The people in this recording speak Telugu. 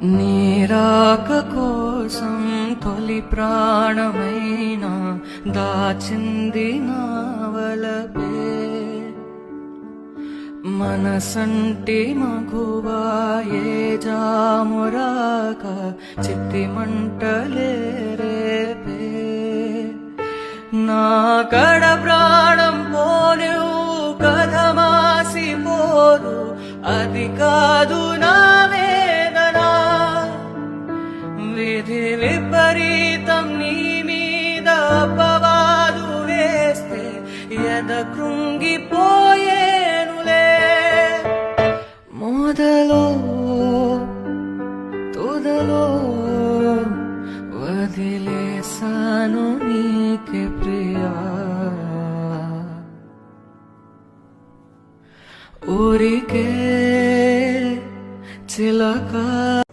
నీరాక కోసం తొలి ప్రాణమైనా దాచింది నా వలపే మనసంటి మగువా ఏ జామురాక చిత్తి మంటలే రేపే నా కడ ప్రాణం పోనివు కథ మాసిపోదు అది కాదు నా వేదనా విధి విపరీతం నీ మీద అపవాదు వేస్తే ఎద కృంగిపోయేనులే మొదలో తుదలో